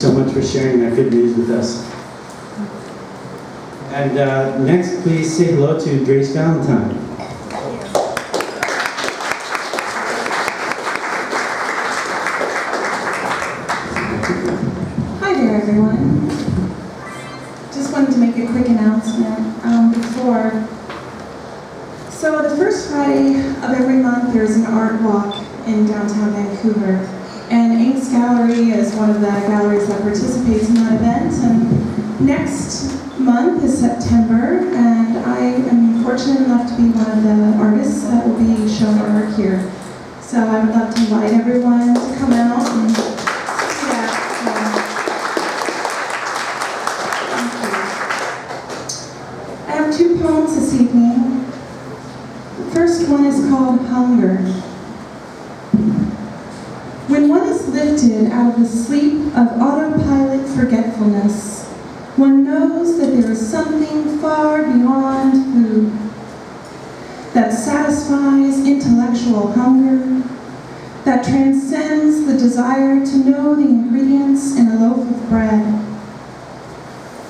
So much for sharing that good news with us. And next, please say hello to Grace Valentine. Hi there, everyone. Just wanted to make a quick announcement before. So the first Friday of every month, there's an art walk in downtown Vancouver. And Inks Gallery is one of the galleries that participates in that event. And next month is September, and I am fortunate enough to be one of the artists that will be showing art here. So I would love to invite everyone to come out and see that. I have two poems this evening. The first one is called Hunger. When one is lifted out of the sleep of autopilot forgetfulness, one knows that there is something far beyond food that satisfies intellectual hunger, that transcends the desire to know the ingredients in a loaf of bread.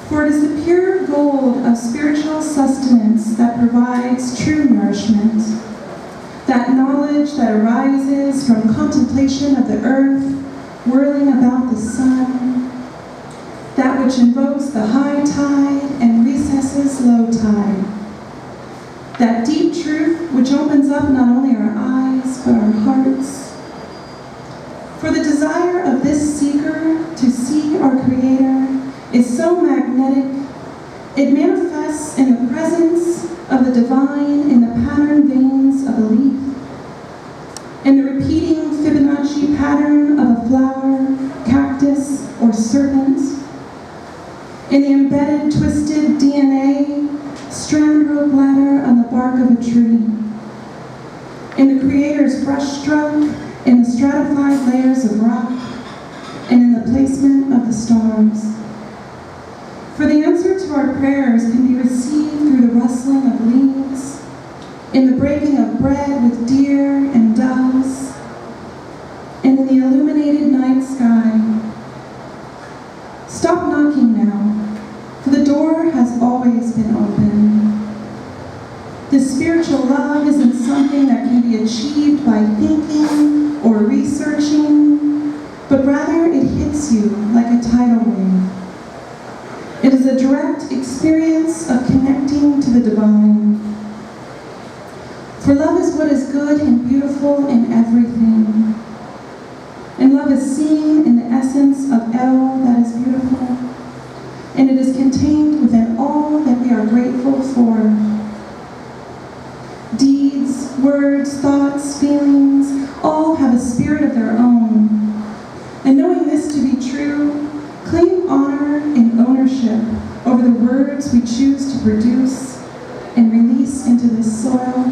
For it is the pure gold of spiritual sustenance that provides true nourishment, that knowledge that arises from contemplation of the earth whirling about the sun, that which invokes the high tide and recesses low tide, that deep truth which opens up not only our eyes but our hearts. For the desire of this seeker to see our Creator is so magnetic, it manifests in the presence of the divine in the pattern veins of a leaf, in the repeating Fibonacci pattern of a flower, cactus, or serpent, in the embedded twisted DNA strand rope ladder on the bark of a tree, in the Creator's brushstroke, in the stratified layers of rock, and in the placement of the stars. For the answer to our prayers can be received through the rustling of leaves, in the breaking of bread with deer and doves, and in the illuminated night sky. Stop knocking now, for the door has always been open. This spiritual love isn't something that can be achieved by thinking or researching, but rather it hits you like a tidal wave. It is a direct experience of connecting to the divine. For love is what is good and beautiful in everything. And love is seen in the essence of El that is beautiful. And it is contained within all that we are grateful for. Deeds, words, thoughts, feelings, all have a spirit of their own. And knowing this to be true, claim honor and ownership over the words we choose to produce and release into this soil.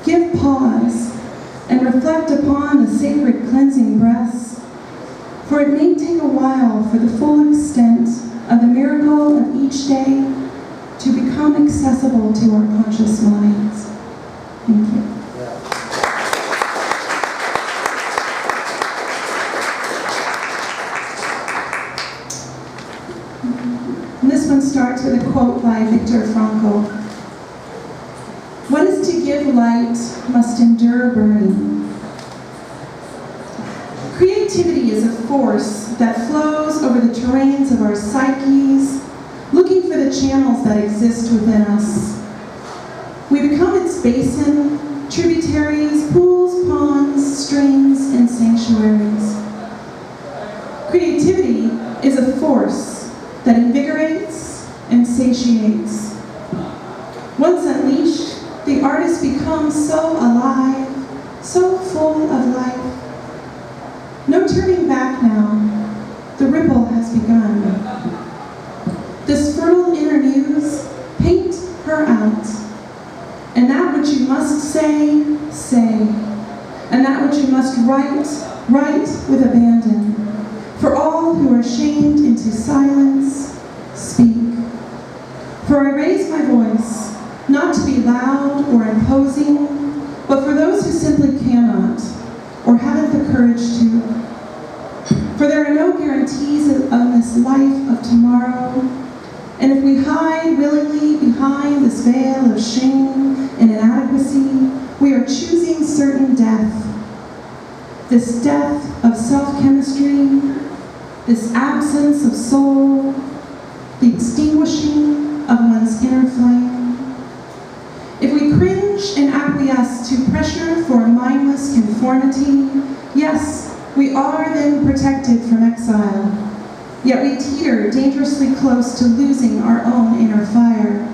Give pause and reflect upon the sacred cleansing breaths, for it may take a while for the full extent of the miracle of each day to become accessible to our conscious minds. Thank you. And this one starts with a quote by Viktor Frankl. What is to give light must endure burning. Creativity is a force that flows over the terrains of our psyches, looking for the channels that exist within us. We become its basin, tributaries, pools, ponds, streams, and sanctuaries. Creativity is a force that invigorates and satiates. Once unleashed, the artist becomes so alive, so full of life. No turning back now. The ripple has begun. This fertile inner muse, paint her out. And that which you must say, say. And that which you must write, write with abandon. For all who are shamed into silence, speak. For I raise my voice, not to be loud or imposing, but for those who simply cannot, or haven't the courage to. For there are no guarantees of this life of tomorrow. And if we hide willingly behind this veil of shame and inadequacy, we are choosing certain death. This death of self-chemistry, this absence of soul, the extinguishing of one's inner flame. If we cringe and acquiesce to pressure for mindless conformity, yes, we are then protected from exile. Yet we teeter dangerously close to losing our own inner fire.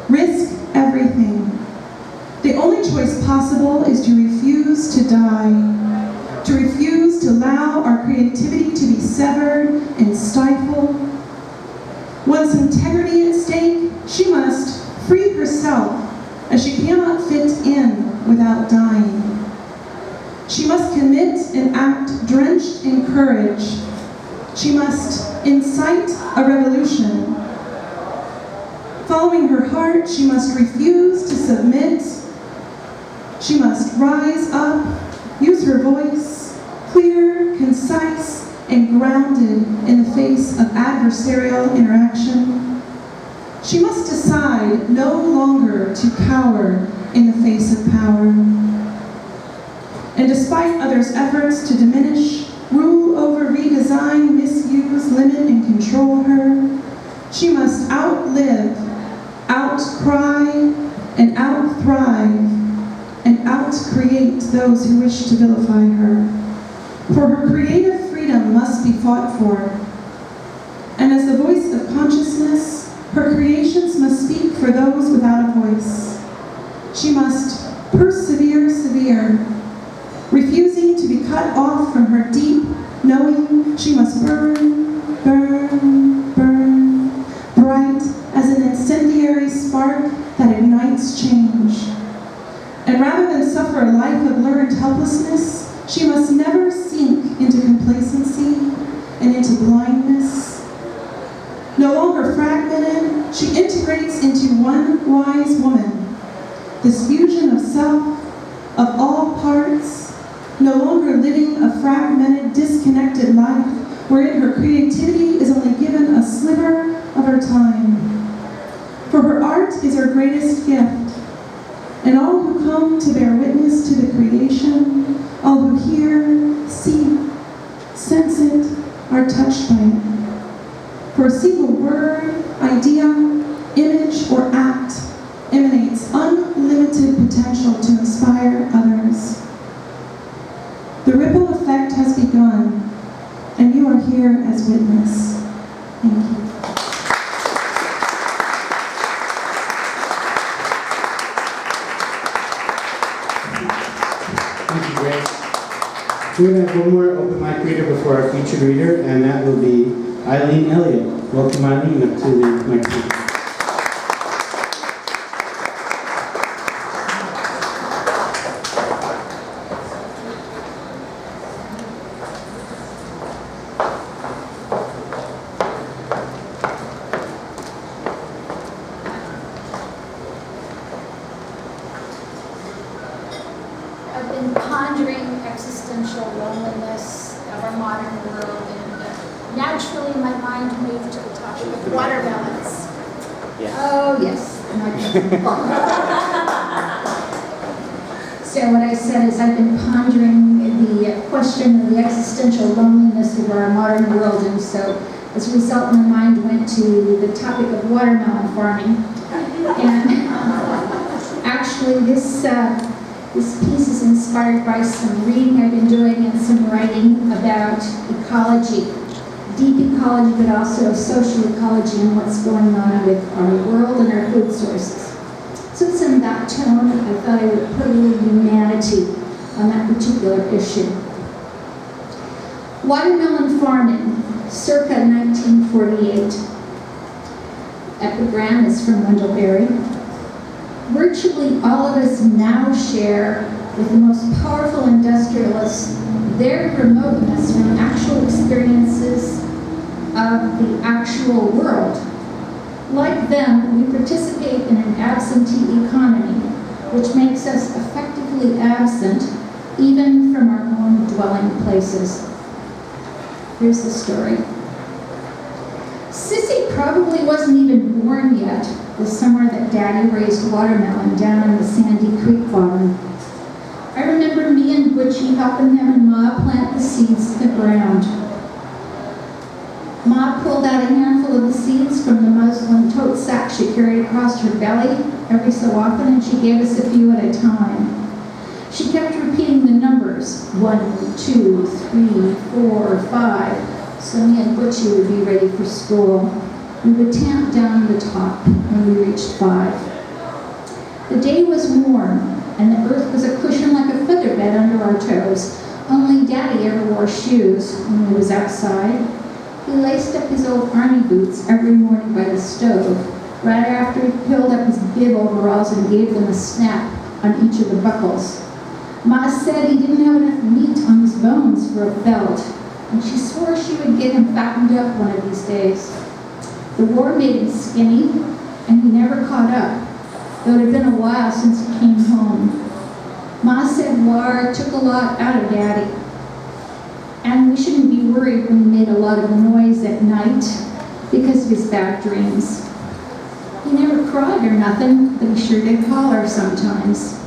Risk everything. The only choice possible is to refuse to die, to refuse to allow our creativity to be severed and stifled. One's integrity at stake, she must free herself, as she cannot fit in without dying. She must commit an act drenched in courage. She must incite a revolution. Following her heart, she must refuse to submit. She must rise up, use her voice, clear, concise, and grounded in the face of adversarial interaction. She must decide no longer to cower in the face of power. And despite others' efforts to diminish, rule over, redesign, misuse, limit, and control her, she must outlive, outcry, and outthrive, and outcreate those who wish to vilify her. For her creative freedom must be fought for. And as the voice of consciousness, her creations must speak for those without a voice. She must persevere, refusing to be cut off from her deep, knowing she must burn, burn, burn, bright as an incendiary spark that ignites change. And rather than suffer a life of learned helplessness, she must never sink into complacency and into blindness. No longer fragmented, she integrates into one wise woman. This fusion of self, of all parts, no longer living a fragmented, disconnected life, wherein her creativity is only given a sliver of her time. For her art is her greatest gift, and all who come to bear witness to the creation, all who hear, see, sense it, are touched by it. For a single word, idea, image, or act emanates unlimited potential to inspire others. The ripple effect has begun, and you are here as witness. Thank you. Thank you, Grace. We're going to have one more open mic reader before our featured reader, and that will be Eileen Elliott. Welcome, Eileen, up to the microphone. I've been pondering existential loneliness of our modern world, and naturally my mind moved to the topic of watermelons. Yes. Oh, yes. So what I said is I've been pondering the question of the existential loneliness of our modern world, and so as a result my mind went to the topic of watermelon farming. And actually this piece is inspired by some reading I've been doing and some writing about ecology, deep ecology, but also social ecology and what's going on with our world and our food sources. So it's in that tone, I thought I would put a little humanity on that particular issue. Watermelon farming, circa 1948. Epigram is from Wendell Berry. Virtually all of us now share with the most powerful industrialists their remoteness from actual experiences of the actual world. Like them, we participate in an absentee economy, which makes us effectively absent even from our own dwelling places. Here's the story. Sissy probably wasn't even born yet the summer that Daddy raised watermelon down in the Sandy Creek farm. I remember me and Butchie helping him and Ma plant the seeds in the ground. Ma pulled out a handful of the seeds from the muslin tote sack she carried across her belly every so often, and she gave us a few at a time. She kept repeating the numbers, 1, 2, 3, 4, 5, so me and Butchie would be ready for school. We would tamp down the top when we reached 5. The day was warm, and the earth was a cushion like a feather bed under our toes. Only Daddy ever wore shoes when he was outside. He laced up his old army boots every morning by the stove, right after he peeled up his bib overalls and gave them a snap on each of the buckles. Ma said he didn't have enough meat on his bones for a belt, and she swore she would get him fattened up one of these days. The war made him skinny, and he never caught up, though it had been a while since he came home. Ma said war took a lot out of Daddy, and we shouldn't be worried when he made a lot of noise at night because of his bad dreams. He never cried or nothing, but he sure did holler sometimes.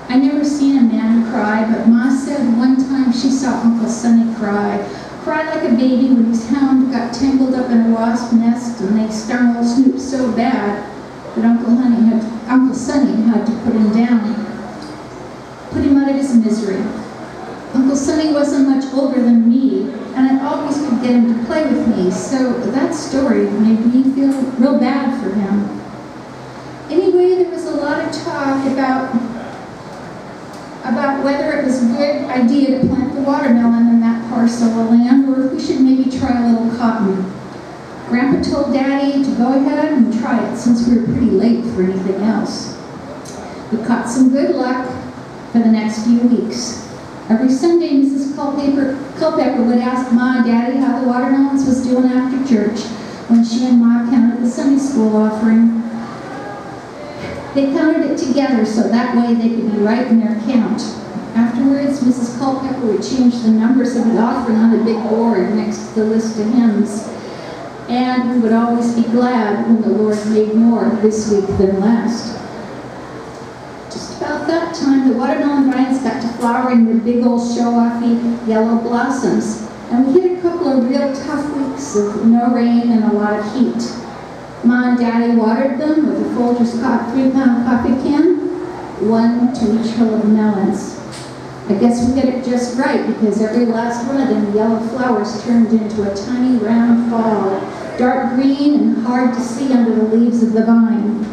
I never seen a man cry, but Ma said one time she saw Uncle Sonny cry like a baby when his hound got tangled up in a wasp nest and they stung old Snoop so bad that Uncle Sonny had to put him down, put him out of his misery. Uncle Sonny wasn't much older than me, and I always could get him to play with me, so that story made me feel real bad for him. Anyway, there was a lot of talk about whether it was a good idea to plant the watermelon in that parcel of land, or if we should maybe try a little cotton. Grandpa told Daddy to go ahead and try it since we were pretty late for anything else. We caught some good luck for the next few weeks. Every Sunday, Mrs. Culpepper would ask Ma and Daddy how the watermelons was doing after church when she and Ma counted the Sunday school offering. They counted it together so that way they could be right in their count. Afterwards, Mrs. Culpepper would change the numbers of the offering on the big board next to the list of hymns. And we would always be glad when the Lord made more this week than last. Just about that time, the watermelon vines got to flowering with big old show-offy yellow blossoms, and we hit a couple of real tough weeks of no rain and a lot of heat. Ma and Daddy watered them with a Folgers 3-pound coffee can, one to each hill of melons. I guess we did it just right because every last one of them yellow flowers turned into a tiny round ball, dark green and hard to see under the leaves of the vine.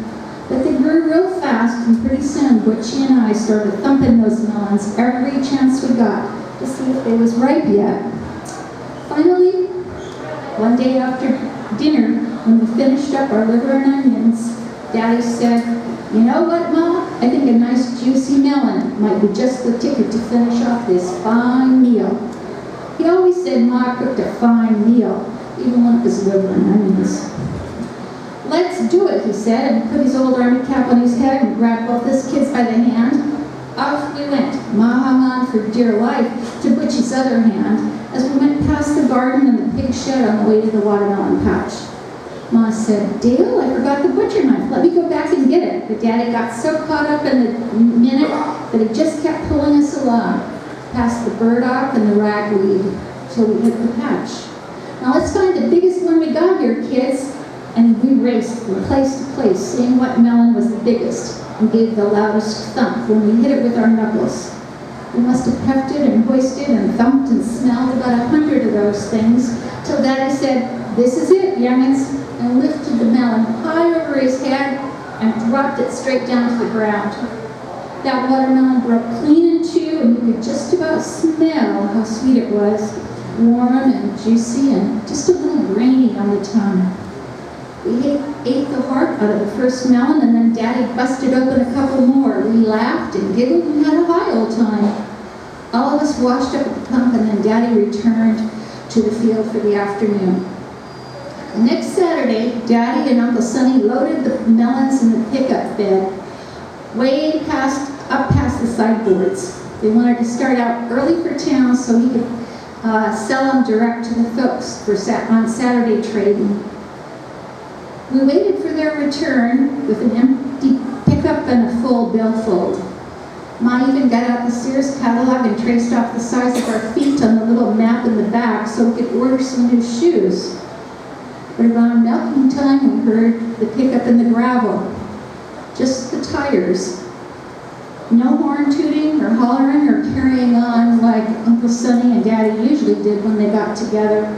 But they grew real fast, and pretty soon Butchie and I started thumping those melons every chance we got to see if they was ripe yet. Finally, one day after dinner, when we finished up our liver and onions, Daddy said, "You know what, Ma? I think a nice juicy melon might be just the ticket to finish off this fine meal." He always said Ma cooked a fine meal, even when it was liver and onions. "Let's do it," he said, and put his old army cap on his head and grabbed both his kids by the hand. Off we went. Ma hung on for dear life to Butchie's other hand as we went past the garden and the pig shed on the way to the watermelon patch. Ma said, "Dale, I forgot the butcher knife. Let me go back and get it." But Daddy got so caught up in the minute that he just kept pulling us along, past the burdock and the ragweed, till we hit the patch. "Now let's find the biggest one we got here, kids." And we raced from place to place, seeing what melon was the biggest, and gave the loudest thump when we hit it with our knuckles. We must have hefted and hoisted and thumped and smelled about 100 of those things, till Daddy said, "This is it, young'uns," and lifted the melon high over his head and dropped it straight down to the ground. That watermelon broke clean in two, and you could just about smell how sweet it was, warm and juicy and just a little grainy on the tongue. We ate the heart out of the first melon, and then Daddy busted open a couple more. We laughed and giggled and had a high old time. All of us washed up at the pump, and then Daddy returned to the field for the afternoon. The next Saturday, Daddy and Uncle Sonny loaded the melons in the pickup bed, way past the sideboards. They wanted to start out early for town so he could sell them direct to the folks for on Saturday trading. We waited for their return with an empty pickup and a full billfold. Ma even got out the Sears catalog and traced off the size of our feet on the little map in the back so we could order some new shoes. But around milking time, we heard the pickup in the gravel. Just the tires. No horn tooting or hollering or carrying on like Uncle Sonny and Daddy usually did when they got together.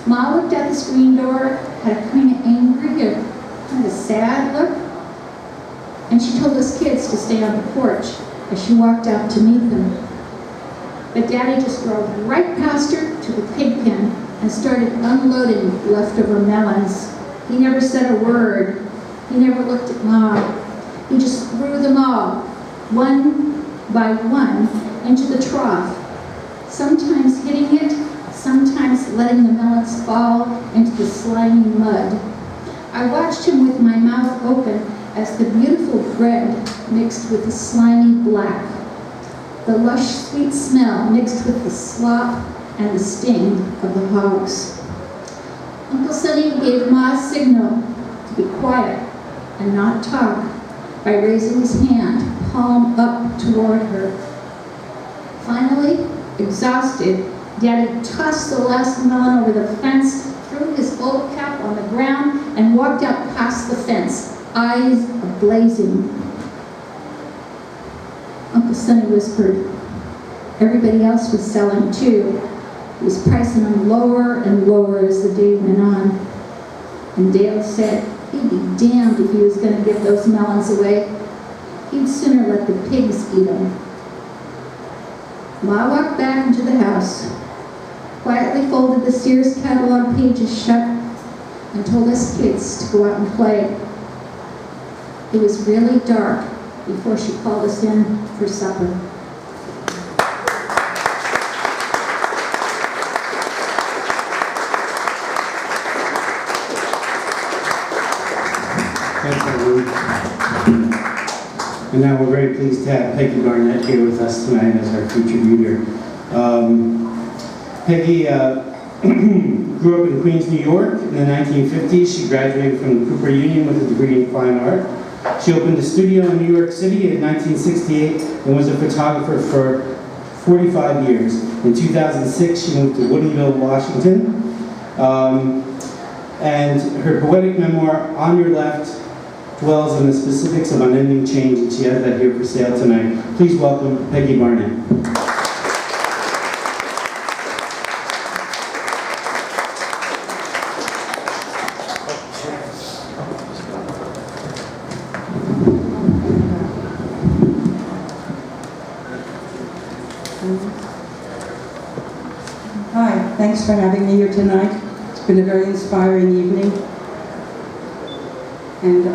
Ma looked at the screen door, had a kind of angry or kind of sad look, and she told us kids to stay on the porch as she walked out to meet them. But Daddy just drove right past her to the pig pen and started unloading leftover melons. He never said a word. He never looked at Ma. He just threw them all, one by one, into the trough, sometimes hitting it, sometimes letting the melons fall into the slimy mud. I watched him with my mouth open as the beautiful red mixed with the slimy black, the lush sweet smell mixed with the slop and the sting of the hogs. Uncle Sonny gave Ma a signal to be quiet and not talk by raising his hand, palm up toward her. Finally, exhausted, Daddy tossed the last melon over the fence, threw his old cap on the ground, and walked out past the fence, eyes ablazing. Uncle Sonny whispered. Everybody else was selling too. He was pricing them lower and lower as the day went on. And Dale said he'd be damned if he was going to give those melons away. He'd sooner let the pigs eat them. Ma walked back into the house, quietly folded the Sears catalog pages shut, and told us kids to go out and play. It was really dark before she called us in for supper. And now we're very pleased to have Peggy Barnett here with us tonight as our featured reader. Peggy grew up in Queens, New York in the 1950s. She graduated from the Cooper Union with a degree in fine art. She opened a studio in New York City in 1968 and was a photographer for 45 years. In 2006, she moved to Woodinville, Washington. And her poetic memoir, On Your Left, dwells on the specifics of unending change, and she has that here for sale tonight. Please welcome Peggy Barnett. Hi, thanks for having me here tonight. It's been a very inspiring evening. And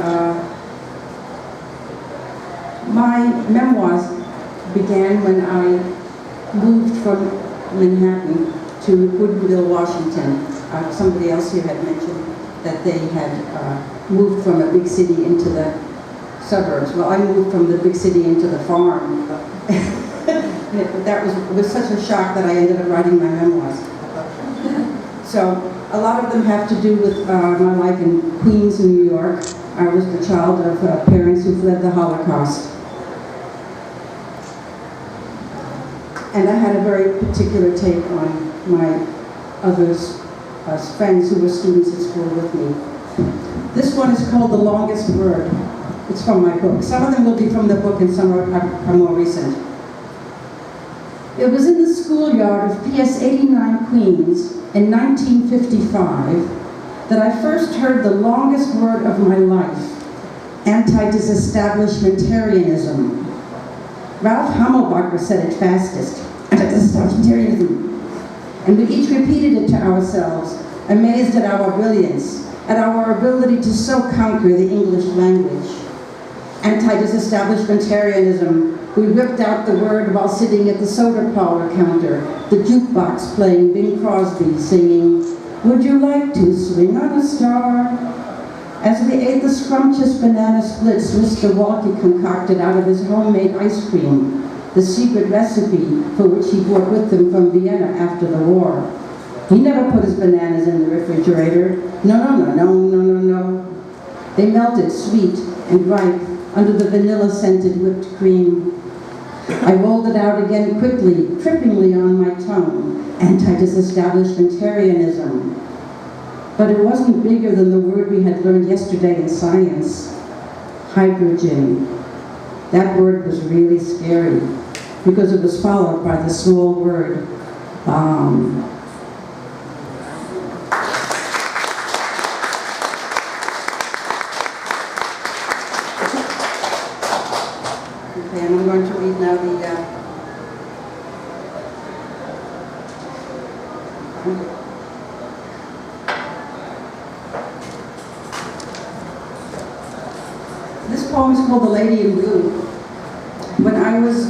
my memoirs began when I moved from Manhattan to Woodinville, Washington. Somebody else here had mentioned that they had moved from a big city into the suburbs. Well, I moved from the big city into the farm. It was such a shock that I ended up writing my memoirs. So a lot of them have to do with my life in Queens, New York. I was the child of parents who fled the Holocaust. And I had a very particular take on my others, friends who were students at school with me. This one is called The Longest Word. It's from my book. Some of them will be from the book and some are more recent. It was in the schoolyard of PS 89 Queens in 1955 that I first heard the longest word of my life, anti-disestablishmentarianism. Ralph Hammelbacher said it fastest, anti-disestablishmentarianism. And we each repeated it to ourselves, amazed at our brilliance, at our ability to so conquer the English language. Anti-disestablishmentarianism. We ripped out the word while sitting at the soda parlor counter, the jukebox playing Bing Crosby singing, "Would you like to swing on a star?" As we ate the scrumptious banana splits Mr. Walkie concocted out of his homemade ice cream, the secret recipe for which he brought with him from Vienna after the war. He never put his bananas in the refrigerator. No. They melted sweet and ripe under the vanilla-scented whipped cream. I rolled it out again quickly, trippingly on my tongue, anti-disestablishmentarianism. But it wasn't bigger than the word we had learned yesterday in science, hydrogen. That word was really scary because it was followed by the small word, bomb. Okay, and I'm going to read now This poem is called The Lady in Blue. When I was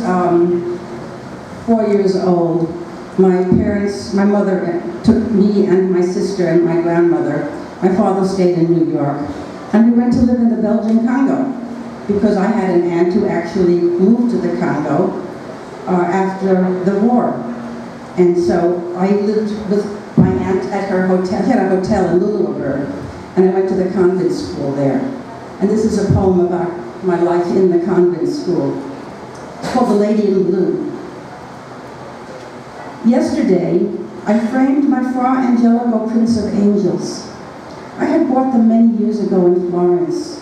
4 years old, my mother took me and my sister and my grandmother. My father stayed in New York, and we went to live in the Belgian Congo because I had an aunt who actually moved to the Congo after the war. And so I lived with my aunt at her hotel. She had a hotel in Luluaburg, and I went to the convent school there. And this is a poem about my life in the convent school. It's called The Lady in Blue. Yesterday, I framed my Fra Angelico Prince of Angels. I had bought them many years ago in Florence,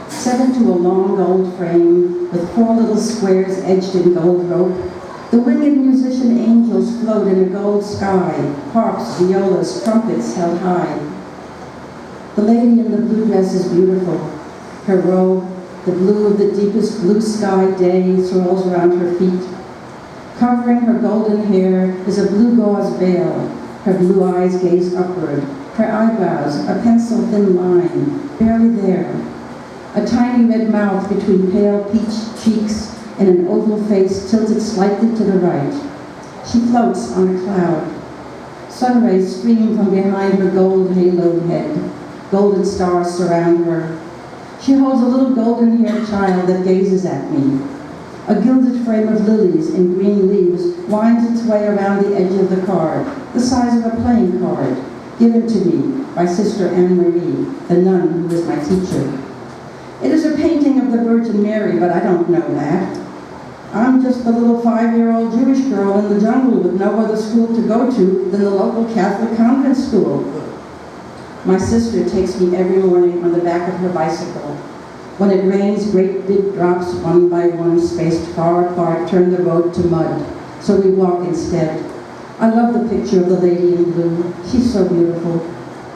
set into a long gold frame with 4 little squares edged in gold rope. The winged musician angels float in a gold sky, harps, violas, trumpets held high. The lady in the blue dress is beautiful. Her robe, the blue of the deepest blue sky day, swirls around her feet. Covering her golden hair is a blue gauze veil. Her blue eyes gaze upward. Her eyebrows, a pencil-thin line, barely there. A tiny red mouth between pale peach cheeks and an oval face tilted slightly to the right. She floats on a cloud. Sun rays stream from behind her gold haloed head. Golden stars surround her. She holds a little golden-haired child that gazes at me. A gilded frame of lilies in green leaves winds its way around the edge of the card, the size of a playing card, given to me by Sister Anne-Marie, the nun who is my teacher. It is a painting of the Virgin Mary, but I don't know that. I'm just the little 5-year-old Jewish girl in the jungle with no other school to go to than the local Catholic convent school. My sister takes me every morning on the back of her bicycle. When it rains, great big drops, one by one, spaced far apart, turn the road to mud, so we walk instead. I love the picture of the lady in blue. She's so beautiful.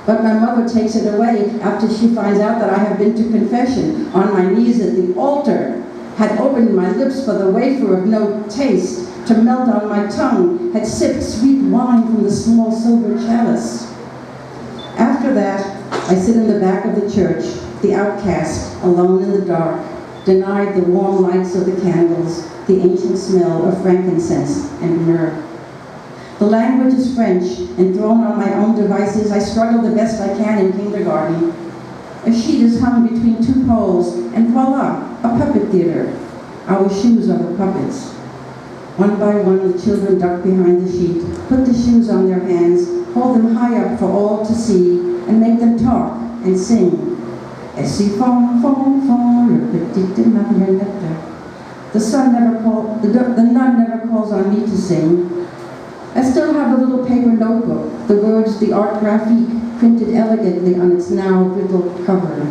But my mother takes it away after she finds out that I have been to confession on my knees at the altar, had opened my lips for the wafer of no taste to melt on my tongue, had sipped sweet wine from the small silver chalice. After that, I sit in the back of the church, the outcast, alone in the dark, denied the warm lights of the candles, the ancient smell of frankincense and myrrh. The language is French, and thrown on my own devices, I struggle the best I can in kindergarten. A sheet is hung between 2 poles, and voila, a puppet theater. Our shoes are the puppets. One by one, the children duck behind the sheet, put the shoes on their hands, hold them high up for all to see, and make them talk and sing. The nun never calls on me to sing. I still have a little paper notebook, the words the art graphique printed elegantly on its now brittle cover.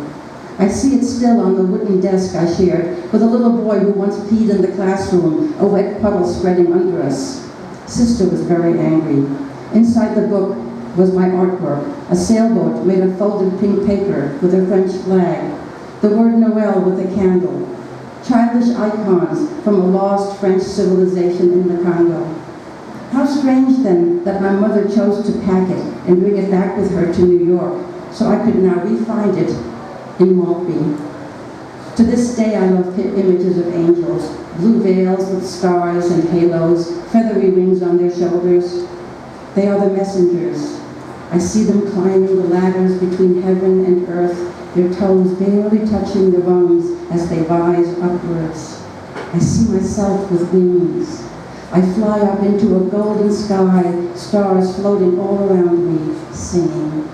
I see it still on the wooden desk I shared with a little boy who once peed in the classroom, a wet puddle spreading under us. Sister was very angry. Inside the book was my artwork, a sailboat made of folded pink paper with a French flag, the word Noel with a candle, childish icons from a lost French civilization in the Congo. How strange then that my mother chose to pack it and bring it back with her to New York, so I could now re-find it in Maltby. To this day I love images of angels, blue veils with stars and halos, feathery wings on their shoulders. They are the messengers. I see them climbing the ladders between heaven and earth, their toes barely touching the rungs as they rise upwards. I see myself with wings. I fly up into a golden sky, stars floating all around me, singing.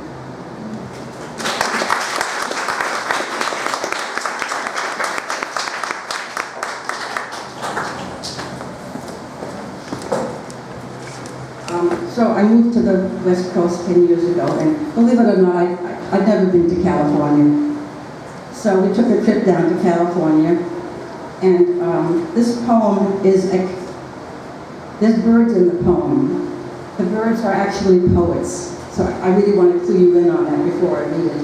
So I moved to the West Coast 10 years ago, and believe it or not, I'd never been to California. So we took a trip down to California, and this poem is, there's birds in the poem. The birds are actually poets, so I really want to clue you in on that before I read it.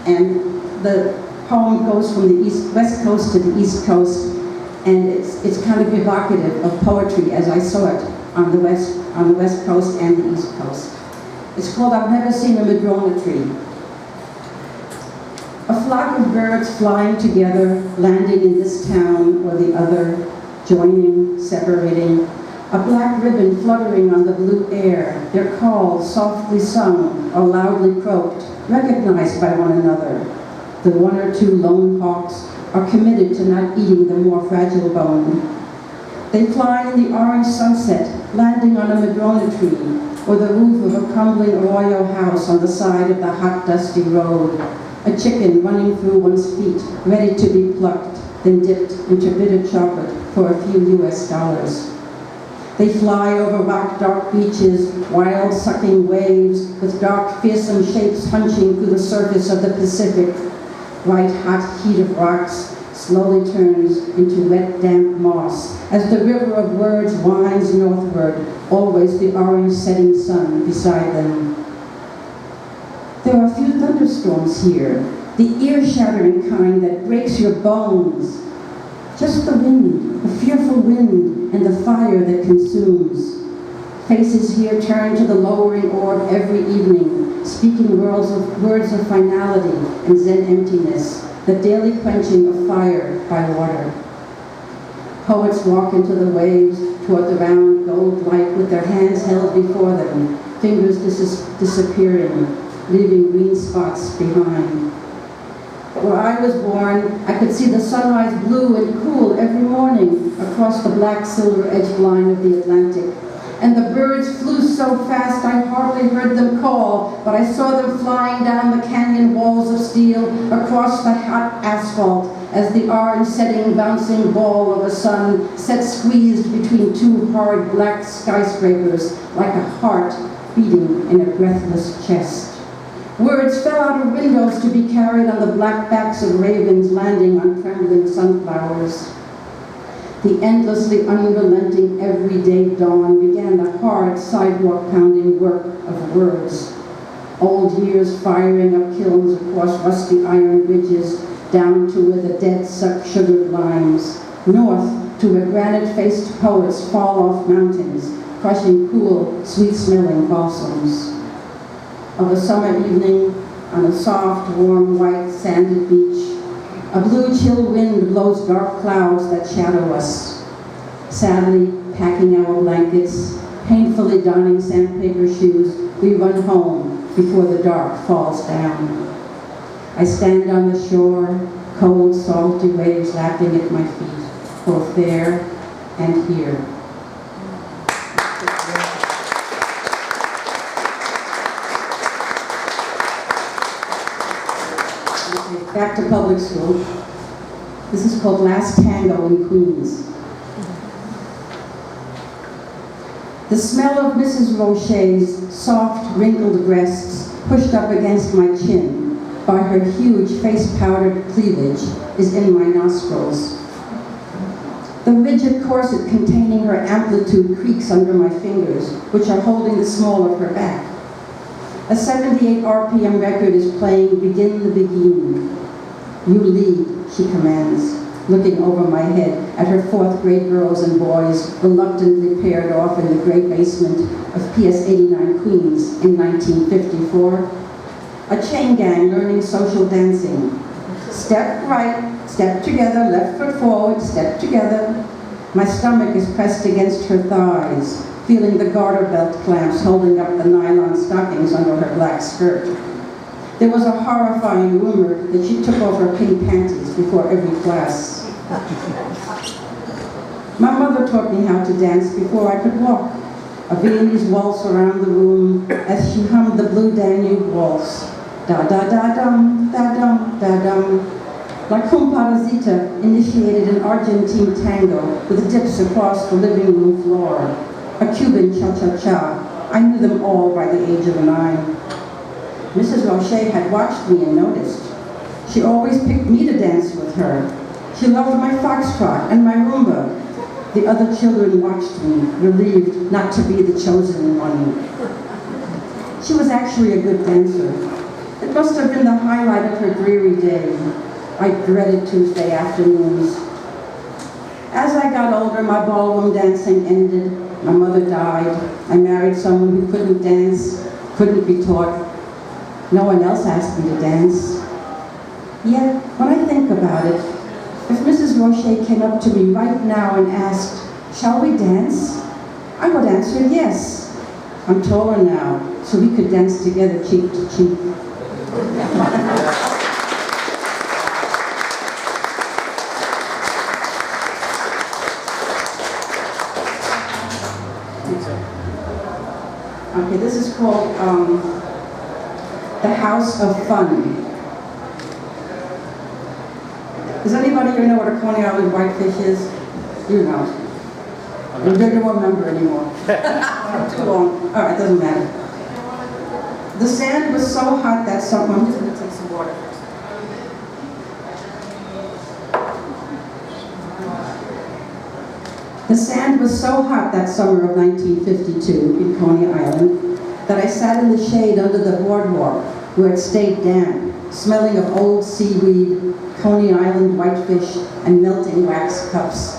And the poem goes from the West Coast to the East Coast, and it's kind of evocative of poetry as I saw it on the West Coast and the East Coast. It's called I've Never Seen a Madrona Tree. A flock of birds flying together, landing in this town or the other, joining, separating. A black ribbon fluttering on the blue air, their calls softly sung or loudly croaked, recognized by one another. The one or two lone hawks are committed to not eating the more fragile bone. They fly in the orange sunset, landing on a madrona tree, or the roof of a crumbling arroyo house on the side of the hot, dusty road. A chicken running through one's feet, ready to be plucked, then dipped into bitter chocolate for a few US dollars. They fly over rock-dark beaches, wild, sucking waves, with dark, fearsome shapes hunching through the surface of the Pacific. Bright, hot heat of rocks slowly turns into wet, damp moss as the river of words winds northward, always the orange setting sun beside them. There are few thunderstorms here, the ear-shattering kind that breaks your bones. Just the wind, the fearful wind, and the fire that consumes. Faces here turn to the lowering orb every evening, speaking words of finality and Zen emptiness, the daily quenching of fire by water. Poets walk into the waves toward the round gold light with their hands held before them, fingers disappearing, leaving green spots behind. Where I was born, I could see the sunrise blue and cool every morning across the black silver edged line of the Atlantic. And the birds flew so fast I hardly heard them call, but I saw them flying down the canyon walls of steel across the hot asphalt as the orange setting bouncing ball of a sun sat squeezed between two hard black skyscrapers like a heart beating in a breathless chest. Words fell out of windows to be carried on the black backs of ravens landing on trembling sunflowers. The endlessly unrelenting everyday dawn began the hard sidewalk-pounding work of words. Old years firing up kilns across rusty iron bridges, down to where the dead suck sugared limes, north to where granite-faced poets fall off mountains, crushing cool, sweet-smelling balsams. Of a summer evening, on a soft, warm, white, sanded beach, a blue, chill wind blows dark clouds that shadow us. Sadly, packing our blankets, painfully donning sandpaper shoes, we run home before the dark falls down. I stand on the shore, cold, salty waves lapping at my feet, both there and here. Back to public school. This is called Last Tango in Queens. The smell of Mrs. Roche's soft, wrinkled breasts pushed up against my chin by her huge face-powdered cleavage is in my nostrils. The rigid corset containing her amplitude creaks under my fingers, which are holding the small of her back. A 78 RPM record is playing Begin the Begin. You lead, she commands, looking over my head at her fourth grade girls and boys reluctantly paired off in the great basement of PS 89 Queens in 1954. A chain gang learning social dancing. Step right, step together, left foot forward, step together. My stomach is pressed against her thighs, feeling the garter belt clamps holding up the nylon stockings under her black skirt. There was a horrifying rumor that she took off her pink panties before every class. My mother taught me how to dance before I could walk. A Viennese waltz around the room as she hummed the Blue Danube waltz. Da-da-da-dum, da-dum, da-dum. La Comparsita initiated an Argentine tango with dips across the living room floor. A Cuban cha-cha-cha. I knew them all by the age of 9. Mrs. Roche had watched me and noticed. She always picked me to dance with her. She loved my foxtrot and my rumba. The other children watched me, relieved not to be the chosen one. She was actually a good dancer. It must have been the highlight of her dreary day. I dreaded Tuesday afternoons. As I got older, my ballroom dancing ended. My mother died. I married someone who couldn't dance, couldn't be taught. No one else asked me to dance. Yet, when I think about it, if Mrs. Roche came up to me right now and asked, "Shall we dance?" I would answer yes. I'm taller now, so we could dance together cheek to cheek. Okay, this is called The House of Fun. Does anybody here know what a Coney Island whitefish is? You know. I don't remember anymore. Too long. All right, doesn't matter. The sand was so hot that summer. I'm just going to take some water first. The sand was so hot that summer of 1952 in Coney Island that I sat in the shade under the boardwalk where it stayed damp, smelling of old seaweed, Coney Island whitefish, and melting wax cups.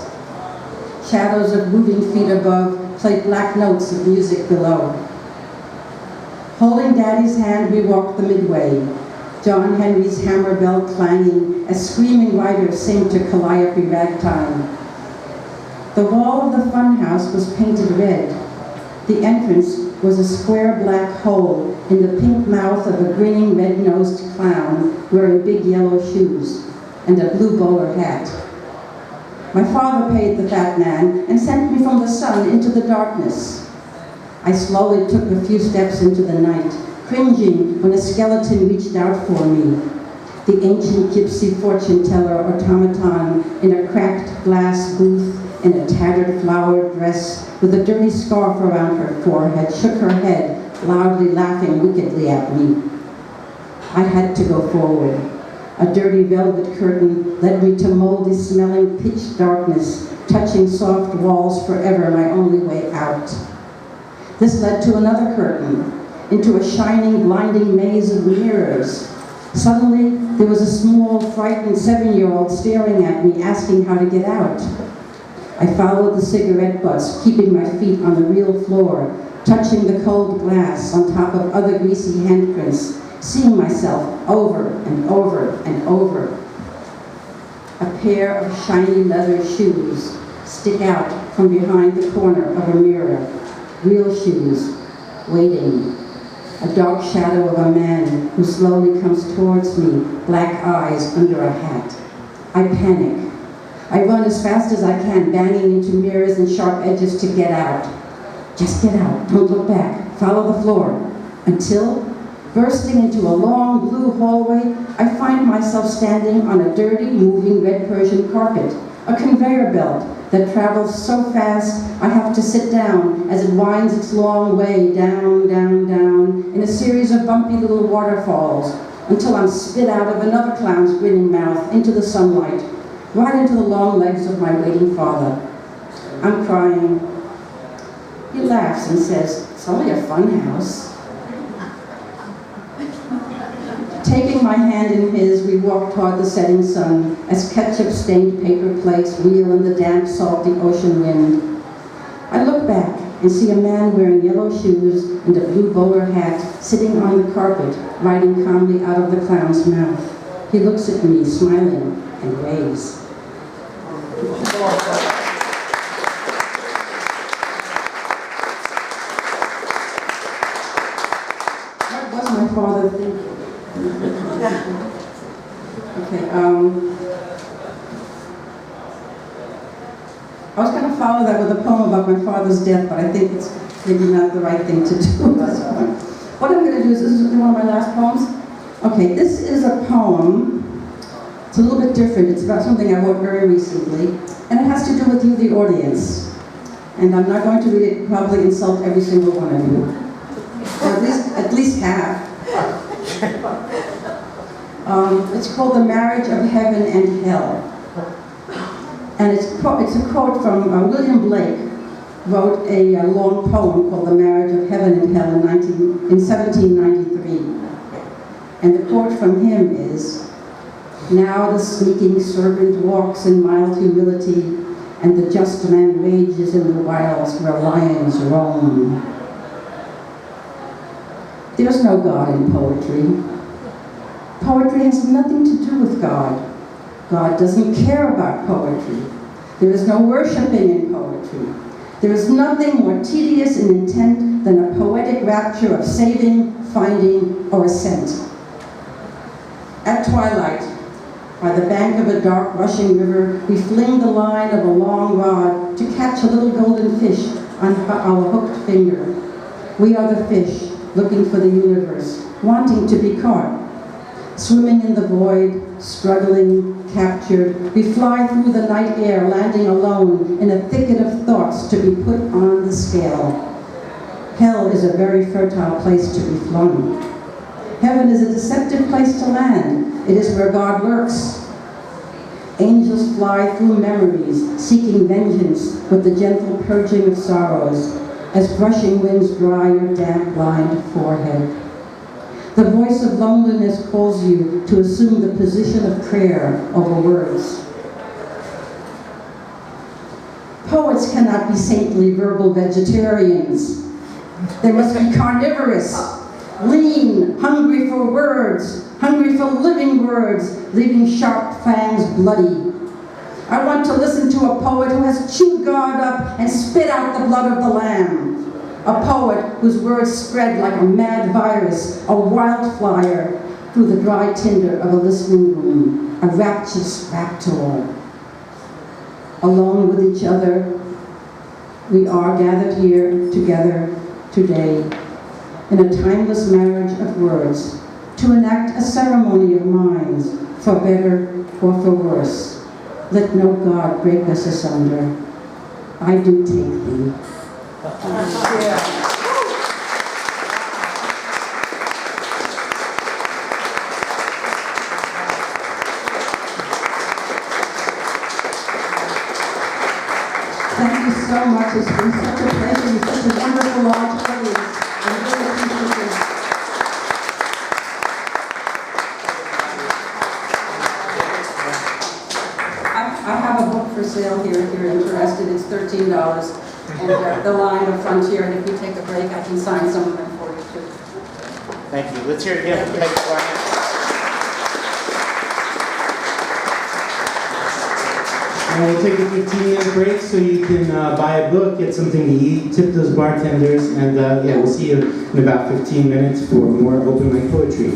Shadows of moving feet above played black notes of music below. Holding Daddy's hand, we walked the midway, John Henry's hammer bell clanging as screaming riders sang to Calliope ragtime. The wall of the funhouse was painted red. The entrance was a square black hole in the pink mouth of a grinning red-nosed clown wearing big yellow shoes and a blue bowler hat. My father paid the fat man and sent me from the sun into the darkness. I slowly took a few steps into the night, cringing when a skeleton reached out for me. The ancient gypsy fortune teller automaton in a cracked glass booth in a tattered flowered dress with a dirty scarf around her forehead shook her head, loudly laughing wickedly at me. I had to go forward. A dirty velvet curtain led me to moldy smelling pitch darkness, touching soft walls forever, my only way out. This led to another curtain, into a shining, blinding maze of mirrors. Suddenly, there was a small, frightened 7-year-old staring at me, asking how to get out. I followed the cigarette butts, keeping my feet on the real floor, touching the cold glass on top of other greasy handprints, seeing myself over and over and over. A pair of shiny leather shoes stick out from behind the corner of a mirror. Real shoes, waiting. A dark shadow of a man who slowly comes towards me, black eyes under a hat. I panic. I run as fast as I can, banging into mirrors and sharp edges to get out. Just get out, don't look back, follow the floor. Until, bursting into a long blue hallway, I find myself standing on a dirty, moving red Persian carpet, a conveyor belt that travels so fast I have to sit down as it winds its long way down, down, down, in a series of bumpy little waterfalls, until I'm spit out of another clown's grinning mouth into the sunlight, right into the long legs of my waiting father. I'm crying. He laughs and says, "It's only a fun house." Taking my hand in his, we walk toward the setting sun as ketchup-stained paper plates reel in the damp, salty ocean wind. I look back and see a man wearing yellow shoes and a blue bowler hat sitting on the carpet, riding calmly out of the clown's mouth. He looks at me, smiling, and waves. What was my father thinking? Okay, I was going to follow that with a poem about my father's death, but I think it's maybe not the right thing to do. So what I'm going to do is, this is one of my last poems. Okay, this is a poem. It's a little bit different. It's about something I wrote very recently, and it has to do with you, the audience. And I'm not going to read it, probably insult every single one of you. Or at least half. It's called The Marriage of Heaven and Hell. And it's a quote from William Blake, wrote a long poem called The Marriage of Heaven and Hell in 1793. And the quote from him is, "Now the sneaking servant walks in mild humility, and the just man rages in the wilds where lions roam." There's no God in poetry. Poetry has nothing to do with God. God doesn't care about poetry. There is no worshiping in poetry. There is nothing more tedious in intent than a poetic rapture of saving, finding, or ascent. At twilight, by the bank of a dark rushing river, we fling the line of a long rod to catch a little golden fish on our hooked finger. We are the fish, looking for the universe, wanting to be caught. Swimming in the void, struggling, captured, we fly through the night air, landing alone in a thicket of thoughts to be put on the scale. Hell is a very fertile place to be flung. Heaven is a deceptive place to land. It is where God lurks. Angels fly through memories, seeking vengeance with the gentle purging of sorrows, as brushing winds dry your damp, blind forehead. The voice of loneliness calls you to assume the position of prayer over words. Poets cannot be saintly verbal vegetarians. They must be carnivorous, lean, hungry for words, hungry for living words, leaving sharp fangs bloody. I want to listen to a poet who has chewed God up and spit out the blood of the Lamb. A poet whose words spread like a mad virus, a wildfire through the dry tinder of a listening room, a rapturous raptor. Alone with each other, we are gathered here together today in a timeless marriage of words to enact a ceremony of minds, for better or for worse. Let no God break us asunder. I do take thee. Thank you so much. It's been such a pleasure. You're such a wonderful large audience. I really appreciate it. I have a book for sale here if you're interested. It's $13. And the line of Frontier, and if you take a break, I can sign some of them for you too. Thank you. Let's hear it again for Peggy Barnett. And we'll take a 15-minute break so you can buy a book, get something to eat, tip those bartenders, and yeah, we'll see you in about 15 minutes for more open mic poetry.